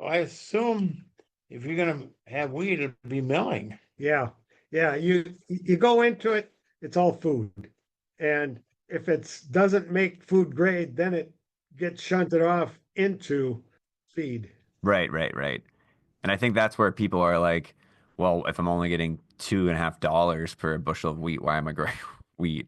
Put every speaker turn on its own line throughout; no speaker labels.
I assume if you're gonna have wheat, it'd be milling.
Yeah. Yeah. You go into it, it's all food. And if it doesn't make food grade, then it gets shunted off into feed.
Right, right, right. And I think that's where people are like, well, if I'm only getting $2.50 per bushel of wheat, why am I growing wheat,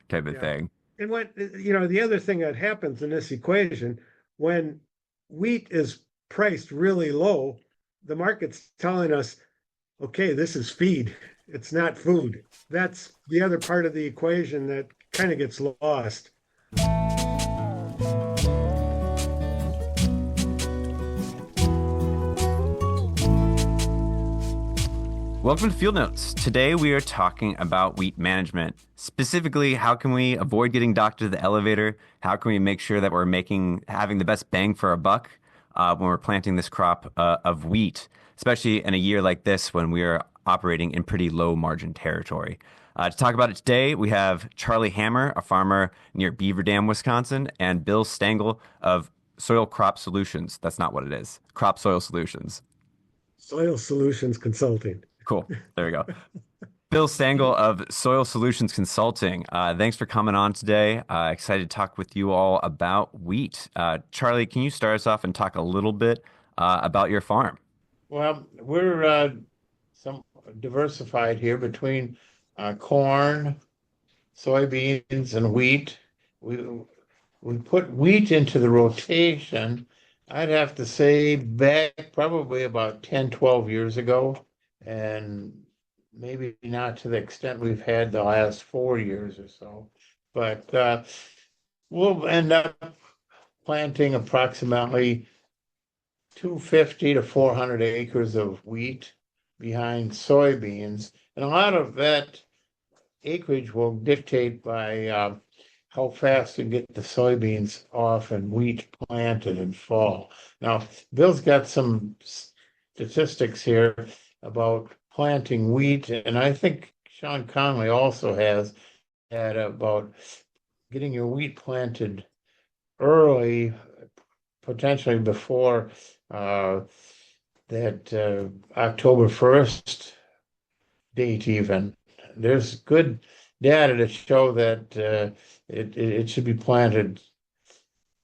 type of
Yeah.
thing.
And the other thing that happens in this equation, when wheat is priced really low, the market's telling us, okay, this is feed. It's not food. That's the other part of the equation that kind of gets lost.
Welcome to Field Notes. Today we are talking about wheat management. Specifically, how can we avoid getting docked to the elevator? How can we make sure that we're having the best bang for our buck when we're planting this crop of wheat, especially in a year like this when we are operating in pretty low margin territory. To talk about it today, we have Charlie Hammer, a farmer near Beaver Dam, Wisconsin, and Bill Stangel of Soil Crop Solutions. That's not what it is. Crop Soil Solutions.
Soil Solutions Consulting.
Cool. There we go. Bill Stangel of Soil Solutions Consulting. Thanks for coming on today. Excited to talk with you all about wheat. Charlie, can you start us off and talk a little bit about your farm?
Well, we're some diversified here between corn, soybeans, and wheat. We we put wheat into the rotation. I'd have to say back probably about 10, 12 years ago, and maybe not to the extent we've had the last 4 years or so. But we'll end up planting approximately 250 to 400 acres of wheat behind soybeans. And a lot of that acreage will dictate by how fast you get the soybeans off and wheat planted in fall. Now, Bill's got some statistics here about planting wheat, and I think Sean Conley also has had about getting your wheat planted early, potentially before uh, that October 1st date even. There's good data to show that it should be planted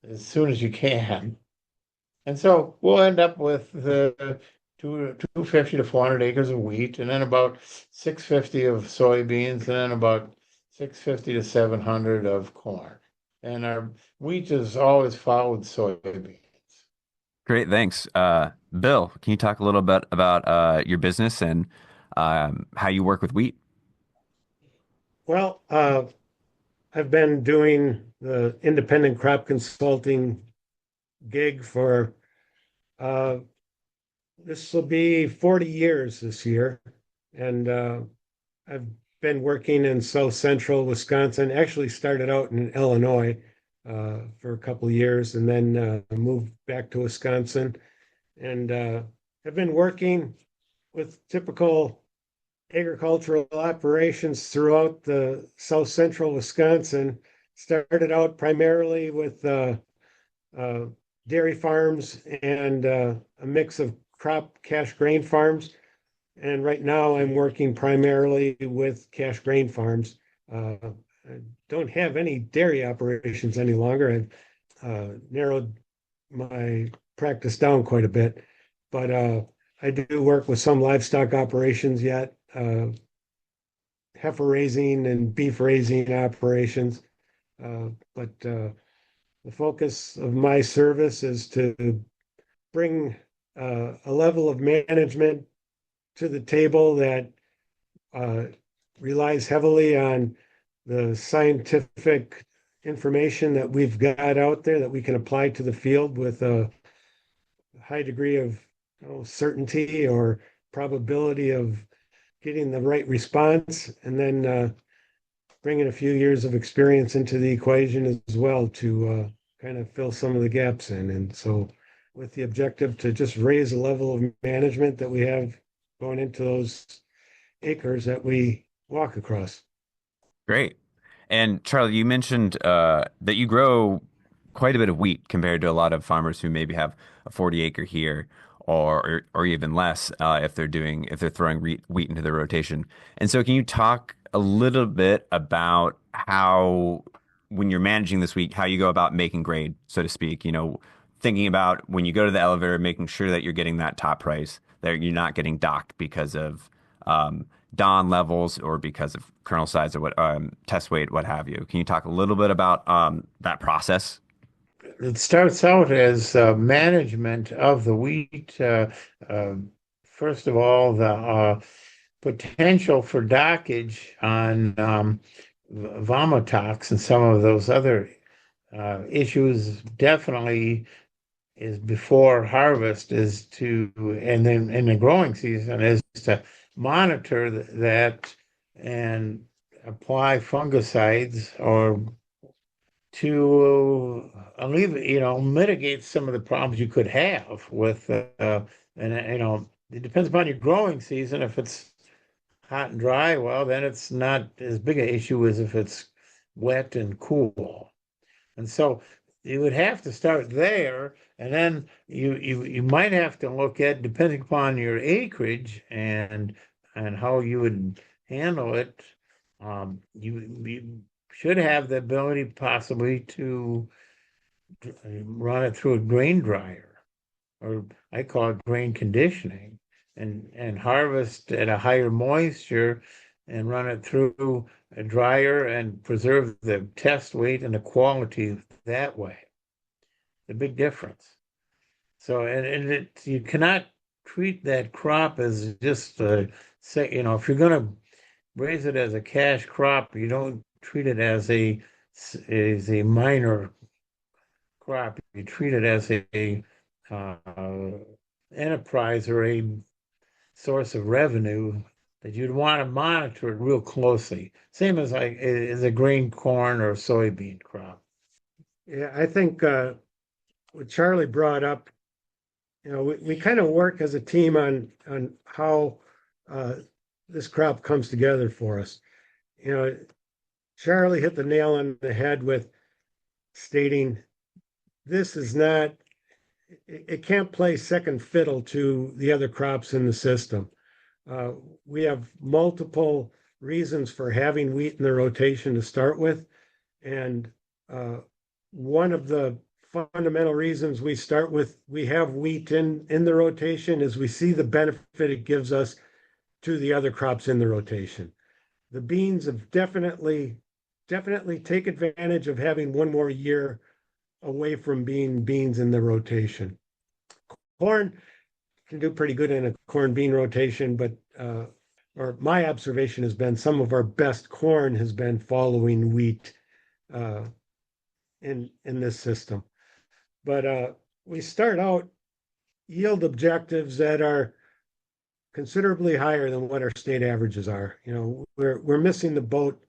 as soon as you can. And so we'll end up with 250 to 400 acres of wheat, and then about 650 of soybeans, and then about 650 to 700 of corn. And our wheat has always followed soybeans.
Great, thanks. Bill, can you talk a little bit about your business and how you work with wheat?
Well, I've been doing the independent crop consulting gig for uh, this will be 40 years this year. And I've been working in South Central Wisconsin, actually started out in Illinois for a couple of years and then moved back to Wisconsin. And have been working with typical agricultural operations throughout the South Central Wisconsin. Started out primarily with uh, dairy farms and a mix of crop cash grain farms. And right now I'm working primarily with cash grain farms. I don't have any dairy operations any longer. I've narrowed my practice down quite a bit, but I do work with some livestock operations yet, heifer raising and beef raising operations. But the focus of my service is to bring a level of management to the table that uh, relies heavily on the scientific information that we've got out there that we can apply to the field with a high degree of certainty or probability of getting the right response, and then bringing a few years of experience into the equation as well to kind of fill some of the gaps in. And so, with the objective to just raise the level of management that we have going into those acres that we walk across.
Great. And Charlie, you mentioned that you grow quite a bit of wheat compared to a lot of farmers who maybe have a 40 acre here or even less if they're throwing wheat into their rotation. And so can you talk a little bit about how when you're managing this wheat, how you go about making grade, so to speak, thinking about when you go to the elevator, making sure that you're getting that top price, that you're not getting docked because of dawn levels or because of kernel size or what test weight, what have you. Can you talk a little bit about that process?
It starts out as management of the wheat. Uh, First of all, the potential for dockage on vomotox and some of those other issues definitely is before harvest is to, and then in the growing season is to monitor that and apply fungicides or to alleviate, mitigate some of the problems you could have with, and it depends upon your growing season. If it's hot and dry, well, then it's not as big an issue as if it's wet and cool. And so you would have to start there, and then you might have to look at, depending upon your acreage and how you would handle it. You should have the ability possibly to run it through a grain dryer, or I call it grain conditioning, and harvest at a higher moisture and run it through a dryer and preserve the test weight and the quality that way. The big difference. So, you cannot treat that crop as just say, if you're going to raise it as a cash crop, you don't treat it as a minor crop. You treat it as a uh, enterprise or a source of revenue that you'd want to monitor it real closely. Same as a grain corn or soybean crop.
Yeah, I think what Charlie brought up, we kind of work as a team on how uh, this crop comes together for us. You know, Charlie hit the nail on the head with stating this is not, it can't play second fiddle to the other crops in the system. Uh, we have multiple reasons for having wheat in the rotation to start with. And uh, one of the fundamental reasons we have wheat in the rotation is we see the benefit it gives us to the other crops in the rotation. The beans have definitely take advantage of having one more year away from being beans in the rotation. Corn can do pretty good in a corn bean rotation, but or my observation has been some of our best corn has been following wheat uh, in this system. But we start out yield objectives that are considerably higher than what our state averages are. We're missing the boat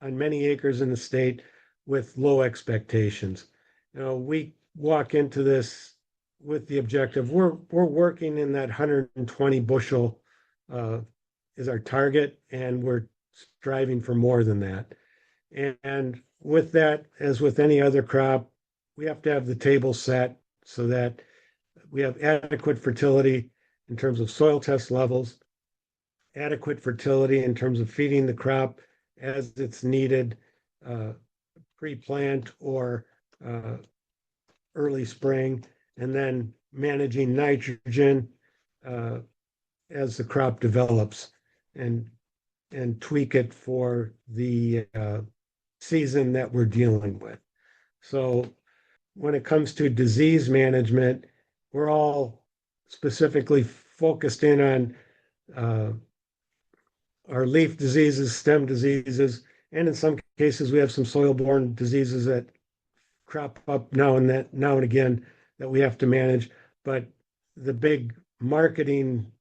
on many acres in the state with low expectations. We walk into this with the objective we're working in that 120 bushel uh, is our target, and we're striving for more than that. And with that, as with any other crop, we have to have the table set so that we have adequate fertility in terms of soil test levels, adequate fertility in terms of feeding the crop as it's needed uh, pre-plant or uh, early spring, and then managing nitrogen uh, as the crop develops and tweak it for the season that we're dealing with. So when it comes to disease management, we're all specifically focused in on our leaf diseases, stem diseases, and in some cases we have some soil-borne diseases that crop up now and again that we have to manage. But the big marketing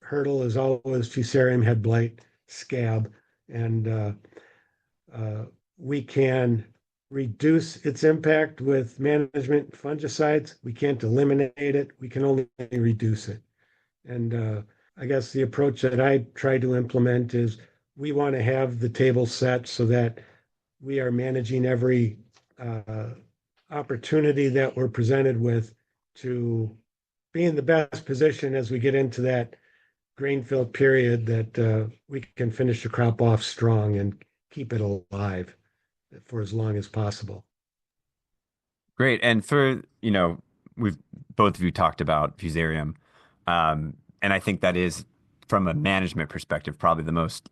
hurdle is always Fusarium head blight, scab, and we can reduce its impact with management fungicides. We can't eliminate it. We can only reduce it. And I guess the approach that I try to implement is we want to have the table set so that we are managing every opportunity that we're presented with to be in the best position as we get into that grain fill period that we can finish the crop off strong and keep it alive for as long as possible.
Great. And for, we've both of you talked about fusarium. And I think that is, from a management perspective, probably the most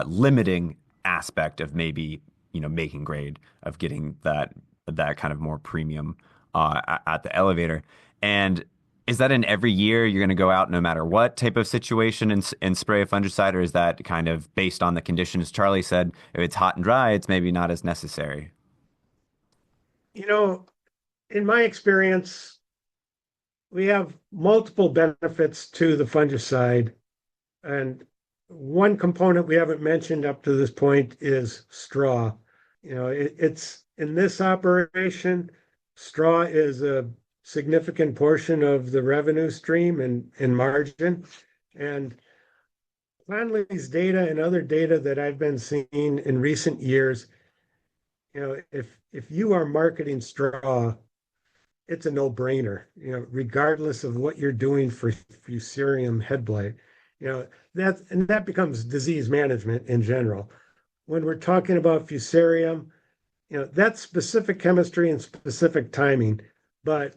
limiting aspect of maybe, making grade, of getting that kind of more premium at the elevator. And is that in every year you're going to go out no matter what type of situation and spray a fungicide, or is that kind of based on the conditions? Charlie said if it's hot and dry, it's maybe not as necessary.
You know, in my experience, we have multiple benefits to the fungicide. And one component we haven't mentioned up to this point is straw. It's in this operation, straw is a significant portion of the revenue stream and margin. And Conley's data and other data that I've been seeing in recent years, if you are marketing straw, it's a no-brainer, regardless of what you're doing for fusarium head blight. That becomes disease management in general. When we're talking about fusarium, that's specific chemistry and specific timing, but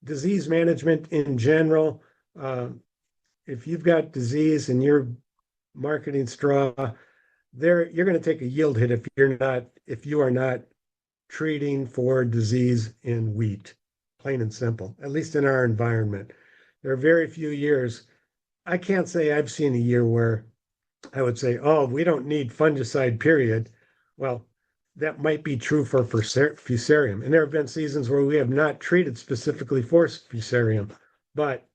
disease management in general, if you've got disease and you're marketing straw, you're going to take a yield hit if you are not treating for disease in wheat, plain and simple, at least in our environment. There are very few years. I can't say I've seen a year where I would say, oh, we don't need fungicide, period. Well, that might be true for fusarium. And there have been seasons where we have not treated specifically for fusarium, but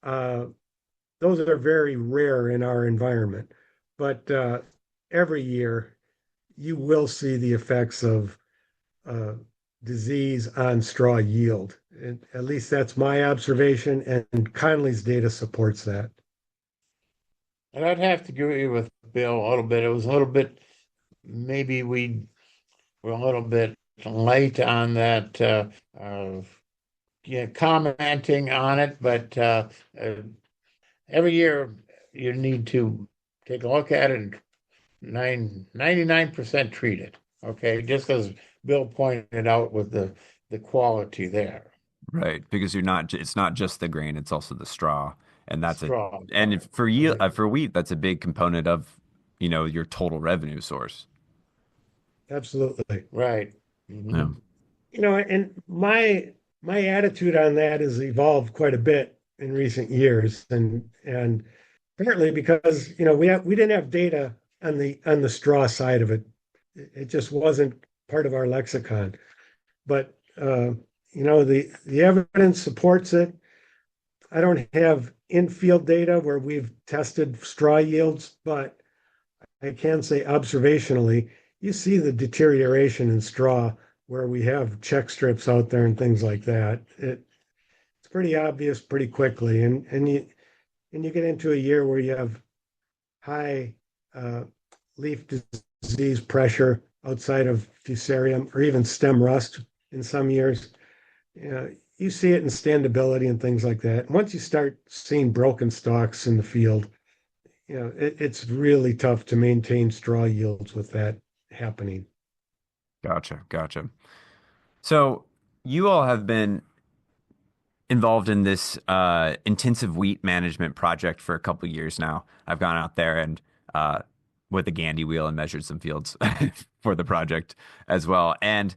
those are very rare in our environment. But every year, you will see the effects of disease on straw yield. And at least that's my observation, and Conley's data supports that.
And I'd have to agree with Bill a little bit. It was a little bit, maybe we were a little bit late on that, commenting on it, but every year you need to take a look at it and 99% treat it. Okay, just as Bill pointed out with the quality there.
Right, because it's not just the grain, it's also the straw. And that's
Straw.
for yield, for wheat, that's a big component of, your total revenue source.
Absolutely.
Right. Mhm.
Yeah.
And my attitude on that has evolved quite a bit in recent years, and partly because we didn't have data on the straw side of it. It just wasn't part of our lexicon. But the evidence supports it. I don't have in-field data where we've tested straw yields, but I can say observationally, you see the deterioration in straw where we have check strips out there and things like that. It's pretty obvious pretty quickly, and you get into a year where you have high leaf disease pressure outside of fusarium or even stem rust in some years. You see it in standability and things like that. Once you start seeing broken stalks in the field, it's really tough to maintain straw yields with that happening.
Gotcha. So you all have been involved in this intensive wheat management project for a couple of years now. I've gone out there and with a Gandy wheel and measured some fields for the project as well. And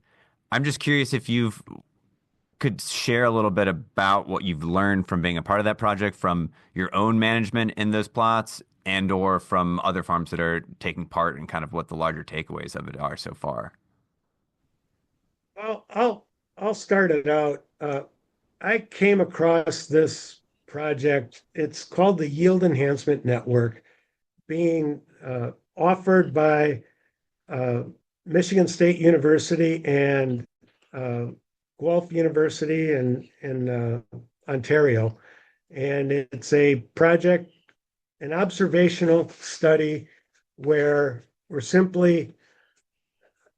I'm just curious if you could share a little bit about what you've learned from being a part of that project, from your own management in those plots, and or from other farms that are taking part, and kind of what the larger takeaways of it are so far.
Well, I'll start it out. I came across this project. It's called the Yield Enhancement Network, being offered by Michigan State University and Guelph University in Ontario. And it's a project, an observational study where we're simply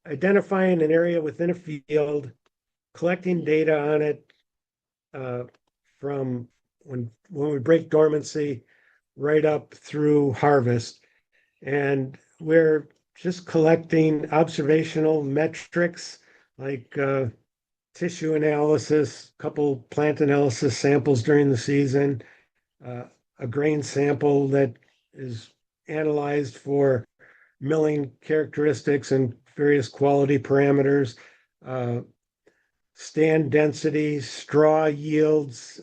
identifying an area within a field, collecting data on it uh, from when we break dormancy right up through harvest. And we're just collecting observational metrics like tissue analysis, couple plant analysis samples during the season, uh, a grain sample that is analyzed for milling characteristics and various quality parameters, uh, stand density, straw yields,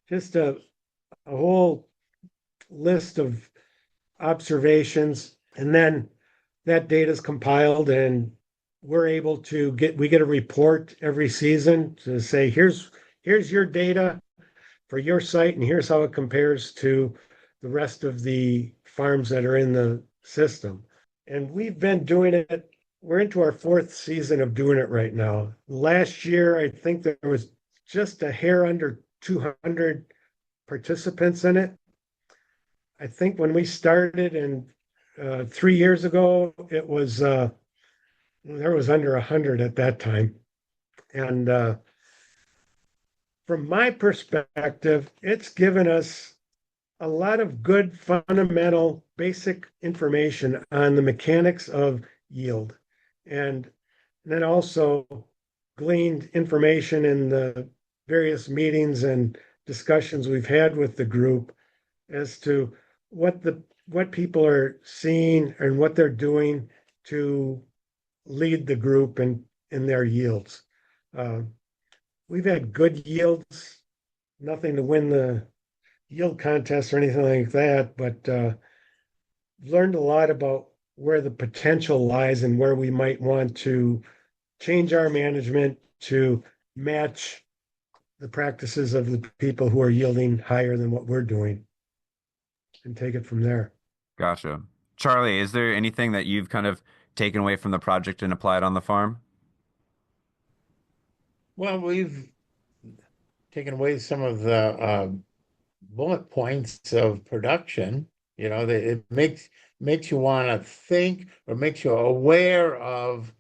just a whole list of observations. And then that data is compiled and we get a report every season to say, here's your data for your site, and here's how it compares to the rest of the farms that are in the system. And we've been doing it. We're into our fourth season of doing it right now. Last year, I think there was just a hair under 200 participants in it. I think when we started and 3 years ago, there was under 100 at that time. And from my perspective, it's given us a lot of good fundamental basic information on the mechanics of yield. And then also gleaned information in the various meetings and discussions we've had with the group as to what people are seeing and what they're doing to lead the group in their yields. Uh, we've had good yields, nothing to win the yield contest or anything like that, but learned a lot about where the potential lies and where we might want to change our management to match the practices of the people who are yielding higher than what we're doing and take it from there.
Gotcha. Charlie, is there anything that you've kind of taken away from the project and applied on the farm?
Well, we've taken away some of the bullet points of production. It makes you want to think, or makes you aware of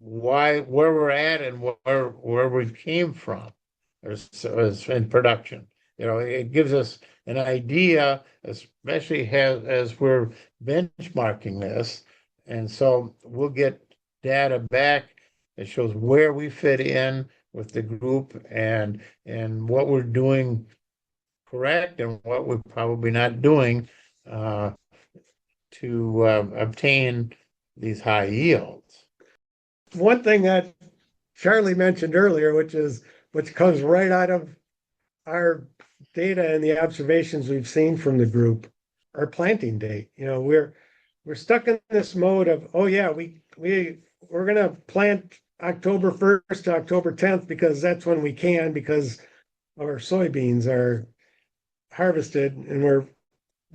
where we're at and where we came from as in production. It gives us an idea, especially as we're benchmarking this. And so we'll get data back that shows where we fit in with the group and what we're doing correct and what we're probably not doing uh, to obtain these high yields.
One thing that Charlie mentioned earlier, which comes right out of our data and the observations we've seen from the group, our planting date. We're stuck in this mode of, oh yeah, we're gonna plant October 1st to October 10th because that's when we can, because our soybeans are harvested and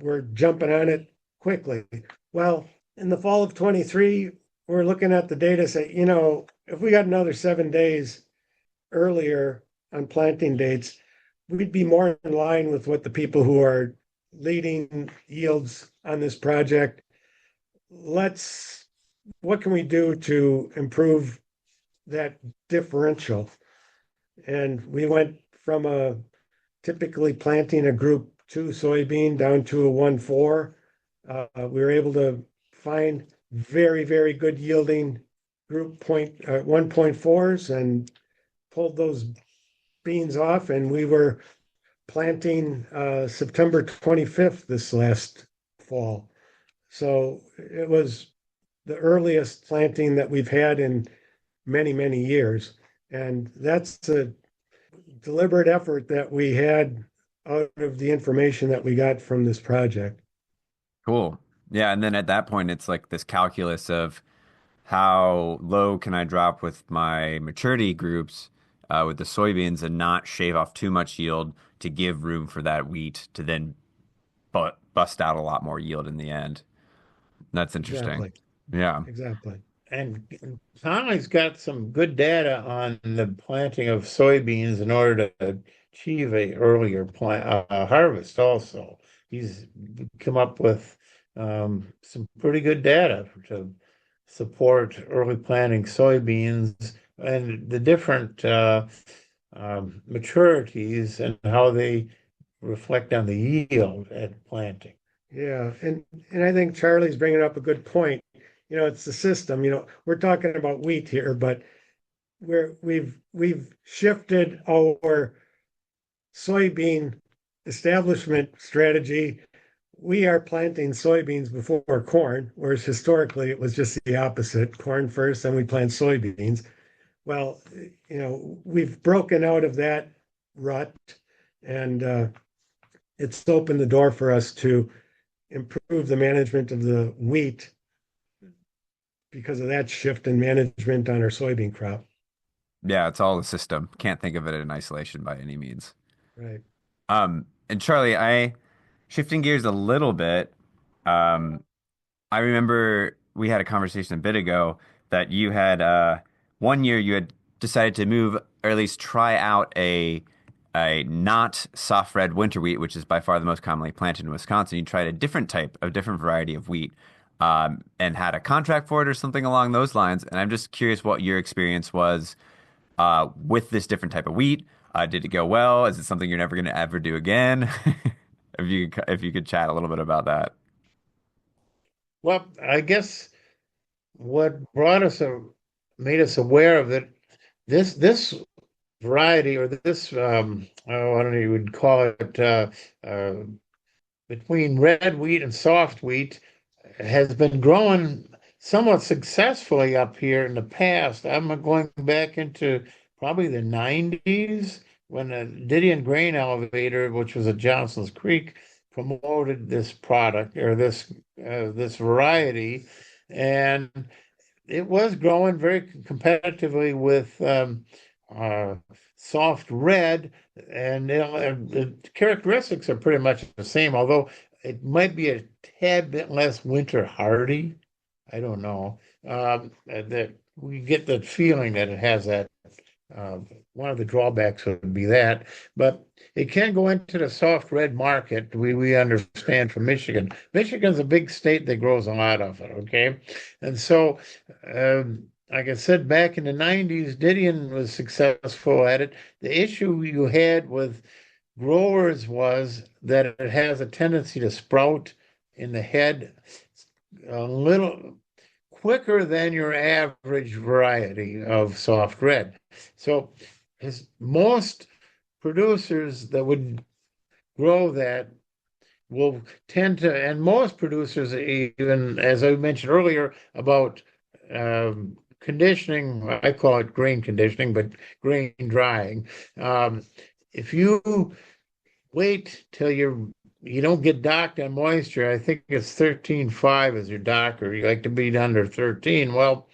we're jumping on it quickly. Well, in the fall of 23, we're looking at the data, say, if we got another 7 days earlier on planting dates, we'd be more in line with what the people who are leading yields on this project. What can we do to improve that differential? And we went from typically planting a group 2 soybean down to a 1-4. We were able to find very, very good yielding group 1.4s and pulled those beans off. And we were planting September 25th this last fall. So it was the earliest planting that we've had in many, many years. And that's a deliberate effort that we had out of the information that we got from this project.
Cool. Yeah, and then at that point, it's like this calculus of how low can I drop with my maturity groups with the soybeans and not shave off too much yield to give room for that wheat to then bust out a lot more yield in the end. That's interesting.
Exactly.
Yeah.
Exactly.
And Conley's got some good data on the planting of soybeans in order to achieve a earlier harvest also. He's come up with some pretty good data to support early planting soybeans and the different maturities and how they reflect on the yield at planting.
Yeah, and I think Charlie's bringing up a good point. It's the system. We're talking about wheat here, but we've shifted our soybean establishment strategy. We are planting soybeans before corn, whereas historically it was just the opposite: corn first, then we plant soybeans. Well, we've broken out of that rut, and it's opened the door for us to improve the management of the wheat because of that shift in management on our soybean crop.
Yeah, it's all the system. Can't think of it in isolation by any means.
Right.
And Charlie, I shifting gears a little bit. Um, I remember we had a conversation a bit ago that you had one year you had decided to move or at least try out a not soft red winter wheat, which is by far the most commonly planted in Wisconsin. You tried a different variety of wheat, and had a contract for it or something along those lines. And I'm just curious what your experience was with this different type of wheat. Did it go well? Is it something you're never going to ever do again? If you could chat a little bit about that.
Well, I guess what made us aware of it, this variety or this oh, I don't know, you would call it uh, between red wheat and soft wheat has been growing somewhat successfully up here in the past. I'm going back into probably the 90s when the Didion Grain Elevator, which was at Johnson's Creek, promoted this product or this variety, and it was growing very competitively with uh, soft red, and the characteristics are pretty much the same, although it might be a tad bit less winter hardy. I don't know. That we get the feeling that it has that. Uh, One of the drawbacks would be that, but it can go into the soft red market. We understand from Michigan. Michigan's a big state that grows a lot of it. Okay, and so like I said, back in the 90s, Didion was successful at it. The issue you had with growers was that it has a tendency to sprout in the head a little quicker than your average variety of soft red. So, as most producers that would grow that will tend to, and most producers, even as I mentioned earlier about conditioning, I call it grain conditioning, but grain drying. Um, if you wait till you don't get docked on moisture, I think it's 13.5 as your dock, or you like to be under 13. Well,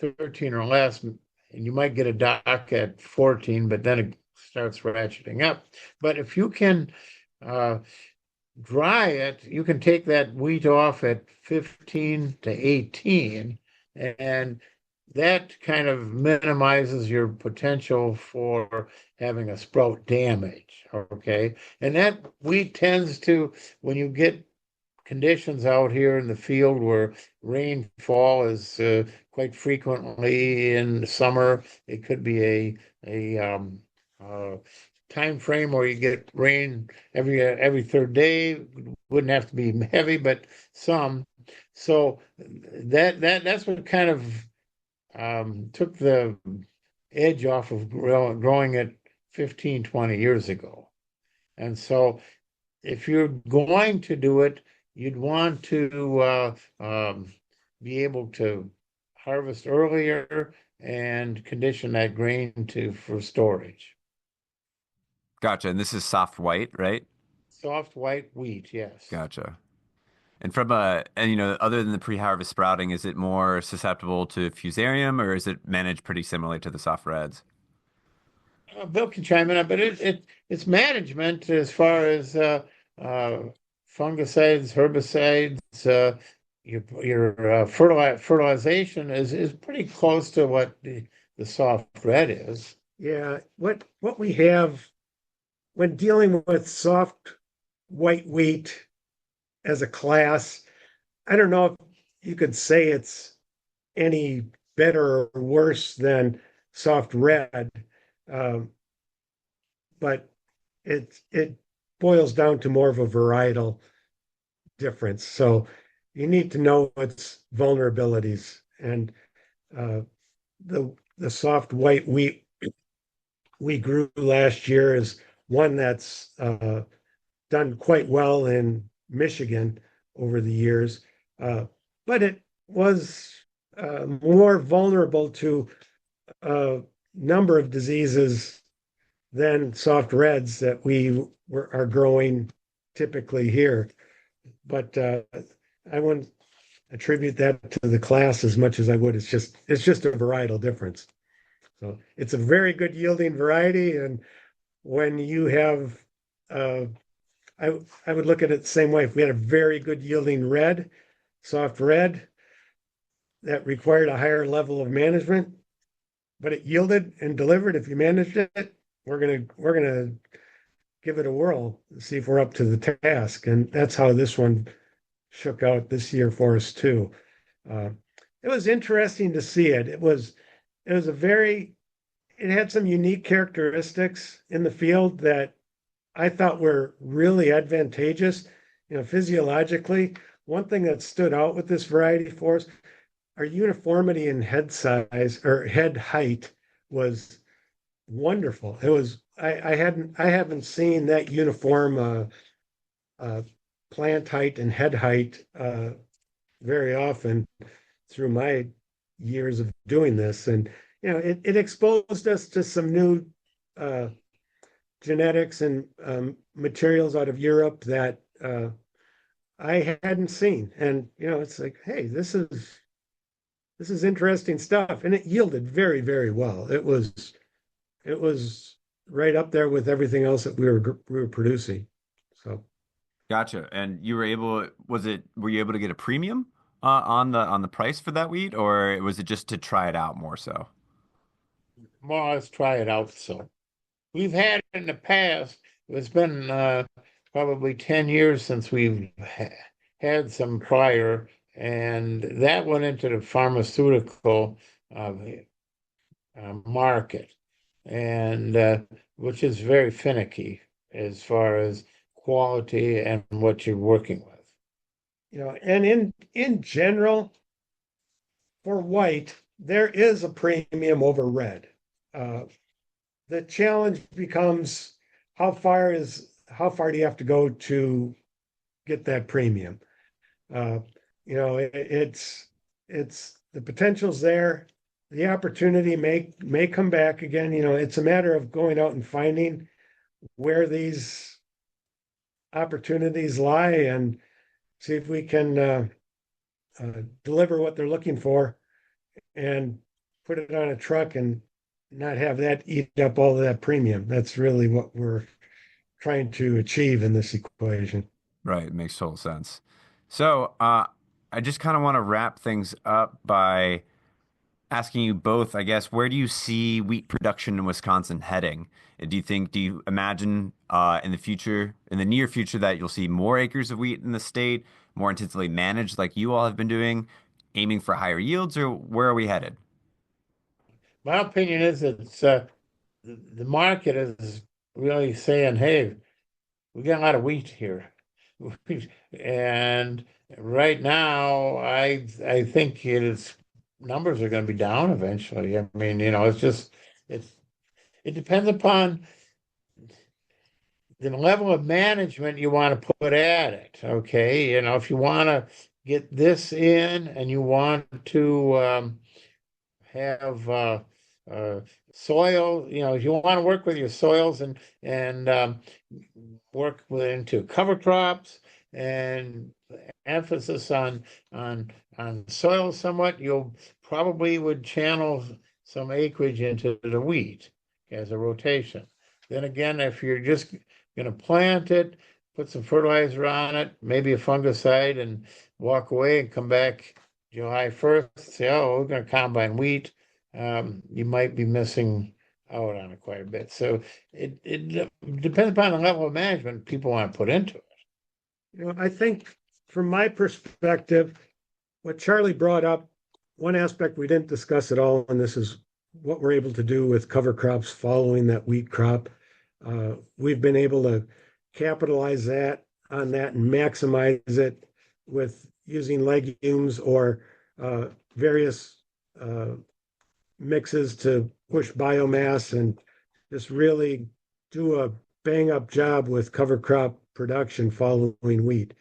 13 or less, and you might get a dock at 14, but then it starts ratcheting up. But if you can uh, dry it, you can take that wheat off at 15 to 18, and that kind of minimizes your potential for having a sprout damage. Okay. And that wheat tends to, when you get conditions out here in the field where rainfall is quite frequently in the summer, it could be a uh, time frame where you get rain every third day. Wouldn't have to be heavy, but some. So that's what kind of took the edge off of growing it 15, 20 years ago. And so if you're going to do it, you'd want to be able to harvest earlier and condition that grain to for storage.
Gotcha. And this is soft white, right?
Soft white wheat, yes.
Gotcha. And and other than the pre-harvest sprouting, is it more susceptible to fusarium or is it managed pretty similarly to the soft reds?
Bill can chime in, but it's management as far as uh, fungicides, herbicides. Your fertilization is pretty close to what the soft red is.
Yeah. What we have when dealing with soft white wheat as a class, I don't know if you could say it's any better or worse than soft red, um, but it boils down to more of a varietal difference. So you need to know its vulnerabilities, and uh, the soft white wheat we grew last year is one that's done quite well in Michigan over the years, uh, but it was more vulnerable to a number of diseases than soft reds that are growing typically here. But I wouldn't attribute that to the class as much as I would. It's just a varietal difference. So it's a very good yielding variety, and when you have uh, I would look at it the same way. If we had a very good yielding red, soft red, that required a higher level of management, but it yielded and delivered. If you managed it, we're gonna give it a whirl, see if we're up to the task. And that's how this one shook out this year for us too. Uh, it was interesting to see it. It was a very it had some unique characteristics in the field that I thought were really advantageous, physiologically. One thing that stood out with this variety for us, our uniformity in head size or head height was wonderful. I haven't seen that uniform uh, plant height and head height very often through my years of doing this, and it exposed us to some new uh, genetics and materials out of Europe that I hadn't seen. And it's like, hey, this is interesting stuff, and it yielded very, very well. It was right up there with everything else that we were producing. So
Gotcha. And were you able to get a premium on the price for that wheat, or was it just to try it out more so?
More or less try it out. So we've had in the past, it's been probably 10 years since we've had some prior, and that went into the pharmaceutical market, and which is very finicky as far as quality and what you're working with.
and in general, for white, there is a premium over red. Uh, the challenge becomes how far do you have to go to get that premium? Uh, it's the potential's there. The opportunity may come back again. It's a matter of going out and finding where these opportunities lie and see if we can deliver what they're looking for and put it on a truck and not have that eat up all of that premium. That's really what we're trying to achieve in this equation.
Right, makes total sense. So, I just kind of want to wrap things up by asking you both, I guess, where do you see wheat production in Wisconsin heading? Do you imagine in the future, in the near future, that you'll see more acres of wheat in the state, more intensively managed like you all have been doing, aiming for higher yields, or where are we headed?
My opinion is it's the market is really saying, "Hey, we got a lot of wheat here," and right now, I think its numbers are going to be down eventually. I mean, it's it depends upon the level of management you want to put at it. Okay, if you want to get this in and you want to have soil, if you want to work with your soils and work into cover crops and emphasis on soil somewhat, you'll probably would channel some acreage into the wheat as a rotation. Then again, if you're just going to plant it, put some fertilizer on it, maybe a fungicide, and walk away and come back July 1st, say, oh, we're going to combine wheat. You might be missing out on it quite a bit. So it depends upon the level of management people want to put into it.
I think from my perspective, what Charlie brought up one aspect we didn't discuss at all, and this is what we're able to do with cover crops following that wheat crop. We've been able to capitalize on that and maximize it with using legumes or various mixes to push biomass and just really do a bang up job with cover crop production following wheat.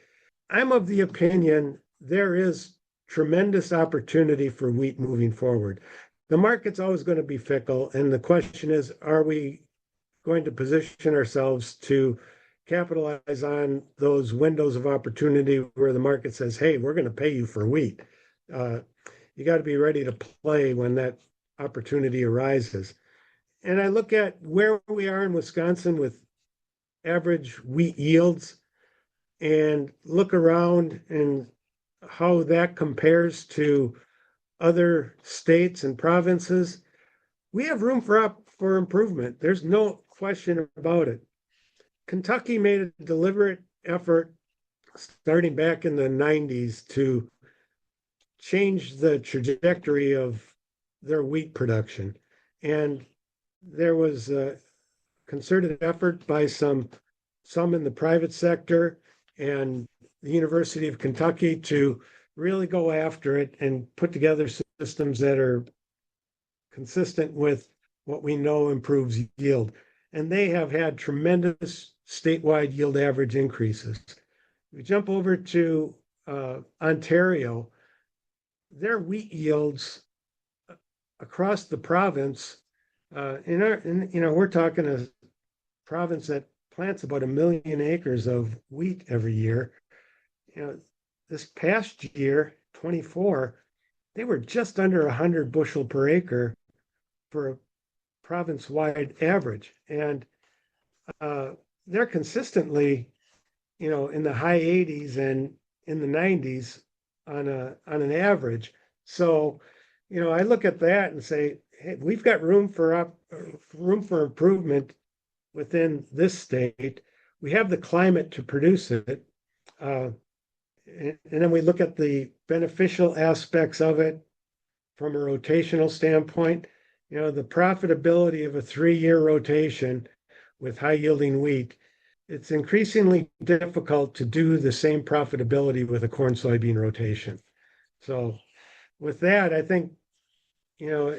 I'm of the opinion there is tremendous opportunity for wheat moving forward. The market's always going to be fickle, and the question is, are we going to position ourselves to capitalize on those windows of opportunity where the market says, hey, we're going to pay you for wheat? You got to be ready to play when that opportunity arises. And I look at where we are in Wisconsin with average wheat yields and look around and how that compares to other states and provinces. We have room for improvement. There's no question about it. Kentucky made a deliberate effort starting back in the 90s to change the trajectory of their wheat production. And there was a concerted effort by some in the private sector and the University of Kentucky to really go after it and put together systems that are consistent with what we know improves yield. And they have had tremendous statewide yield average increases. We jump over to Ontario, their wheat yields across the province, we're talking a province that plants about 1 million acres of wheat every year. This past year, 24, they were just under 100 bushel per acre for a province-wide average. And they're consistently, in the high 80s and in the 90s on an average. So, I look at that and say, hey, we've got room for improvement within this state. We have the climate to produce it. And then we look at the beneficial aspects of it from a rotational standpoint. The profitability of a 3-year rotation with high yielding wheat, it's increasingly difficult to do the same profitability with a corn soybean rotation. So with that, I think,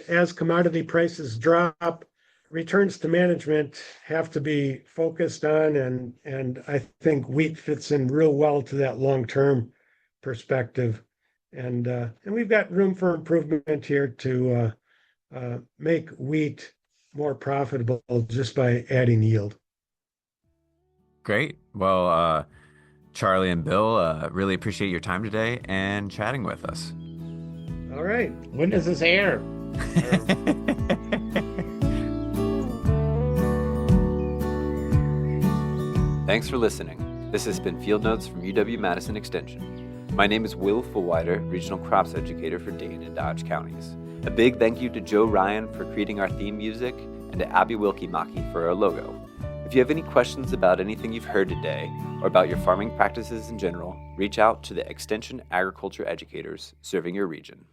as commodity prices drop, returns to management have to be focused on, and I think wheat fits in real well to that long-term perspective. And we've got room for improvement here to make wheat more profitable just by adding yield.
Great. Well, Charlie and Bill, really appreciate your time today and chatting with us.
All right.
When does this air?
Thanks for listening. This has been Field Notes from UW-Madison Extension. My name is Will Fullwider, Regional Crops Educator for Dane and Dodge Counties. A big thank you to Joe Ryan for creating our theme music and to Abby Wilkie-Maki for our logo. If you have any questions about anything you've heard today or about your farming practices in general, reach out to the Extension Agriculture Educators serving your region.